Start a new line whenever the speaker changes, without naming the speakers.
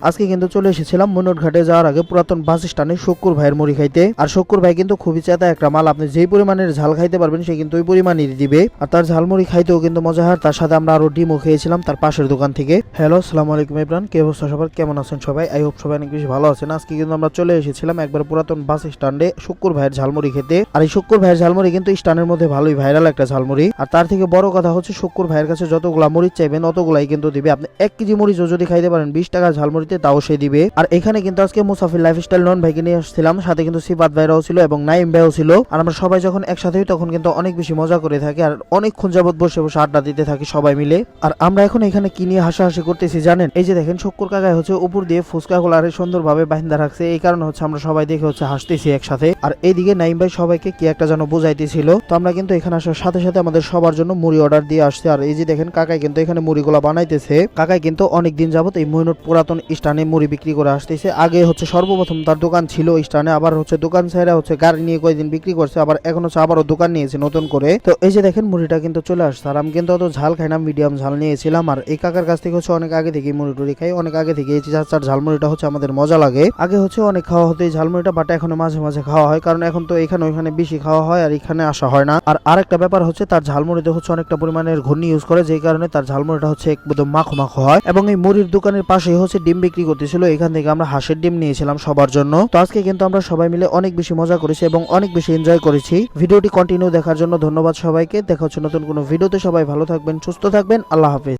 আজকে কিন্তু চলে এসেছিলাম মনোট ঘাটে যাওয়ার আগে পুরাতন বাস স্ট্যান্ডে শুক্কুর ভাইয়ের মুড়ি খাইতে। আর শুক্কুর ভাই কিন্তু খুবই চেতা একটা মাল, আপনি যেই পরিমাণের ঝাল খাইতে পারবেন সে কিন্তু ওই পরিমাণেরই দিবে। আর তার ঝালমুড়ি খাইতেও কিন্তু মজা হয়। তার সাথে আমরা আরো ডিমও খেয়েছিলাম তার পাশের দোকান থেকে। হ্যালো, আসসালামু আলাইকুম ইমরান, কি অবস্থা সবার, কেমন আছেন সবাই? আই হোপ সবাই অনেক বেশি ভালো আছেন। আজকে কিন্তু আমরা চলে এসেছিলাম একবার পুরাতন বাস স্ট্যান্ডে শুক্কুর ভাইয়ের ঝালমুড়ি খেতে। আর এই শুক্কুর ভাইয়ের ঝালমুড়ি কিন্তু স্ট্যান্ডের মধ্যে ভালোই ভাইরাল একটা ঝালমুড়ি। আর তার থেকে বড় কথা হচ্ছে শুক্কুর ভাইয়ের কাছে যতগুলা মরিচ চাইবেন অতগুলাই কিন্তু দিবে। আপনি 1 কেজি মরিচও যদি খাইতে পারেন 20 টাকার ঝালমুড়িতে, তাও সে দিবে। আর এখানে কিন্তু আজকে মুসাফির লাইফস্টাইল নন ভাইকে নিয়ে আসছিলাম, সাথে কিন্তু সিফাত ভাইরাও ছিল এবং নাইম ভাইও ছিল। আর আমরা সবাই যখন একসাথে হই তখন কিন্তু অনেক বেশি মজা করে থাকি আর অনেকক্ষণ যাবত বসে বসে আড্ডা দিতে থাকি সবাই মিলে। আর আমরা এখন এখানে কি নিয়ে হাসাহাসি করতেছি জানেন? এই যে দেখেন শুক্কুর কাকায় হচ্ছে উপর দিয়ে ফুচকা গুলারে সুন্দরভাবে বাহিন্দা রাখছে, এই কারণে হচ্ছে আমরা সবাই দেখে হচ্ছে হাসতেছি একসাথে। আর এইদিকে নাইম ভাই সবাইকে কি একটা যেন বুঝাইতেছিল। তো আমরা কিন্তু এখানে আসার সাথে সাথে আমাদের সবার জন্য মুড়ি অর্ডার দিয়ে আসছে। আর এই যে দেখেন কাকাই কিন্তু এখানে মুড়িগুলা বানাইতেছে। কাকাই কিন্তু অনেকদিন যাবত এই মইনুট পুরাতন স্থানে মুড়ি বিক্রি করে আসতেছে। আগে হচ্ছে সর্বপ্রথম তার দোকান ছিল স্থানে, আবার হচ্ছে দোকান ছাইরা হচ্ছে গাড়ি নিয়ে কয়েকদিন বিক্রি করছে, আবার এখন হচ্ছে আবারও দোকান নিয়েছে নতুন করে। তো এই যে দেখেন মুড়িটা কিন্তু চলে আসছে। আর আমি কিন্তু অত ঝাল খাই না, মিডিয়াম ঝাল নিয়েছিলাম। আর এই কাকার কাছ থেকে হচ্ছে অনেক আগে থেকে মুড়ি টুড়ি খাই, অনেক আগে থেকে এই চাচার ঝালমুড়িটা হচ্ছে আমাদের মজা লাগে। আগে হচ্ছে অনেক খাওয়া হতো এই ঝালমুড়িটা, বাট এখনো মাঝে মাঝে খাওয়া হয়, কারণ এখন তো এখানে ওইখানে বেশি খাওয়া হয় আর এখানে আসা হয় না। আর আরেকটা ব্যাপার হচ্ছে তার ঝালমুড়িতে হচ্ছে অনেকটা পরিমাণের ঘূর্ণি ইউজ করে, যেই কারণে তার ঝালমুড়িটা হচ্ছে একদম মাখো মাখো হয়। এবং এই মুড়ির দোকানের পাশেই হচ্ছে ডিম বিক্রি করতেছিল, এখান থেকে আমরা হাঁসের ডিম নিয়েছিলাম সবার জন্য। তো আজকে কিন্তু আমরা সবাই মিলে অনেক বেশি মজা করেছি এবং অনেক বেশি এনজয় করেছি। ভিডিওটি কন্টিনিউ দেখার জন্য ধন্যবাদ সবাইকে। দেখা হচ্ছে নতুন কোনো ভিডিওতে। সবাই ভালো থাকবেন, সুস্থ থাকবেন, আল্লাহ হাফেজ।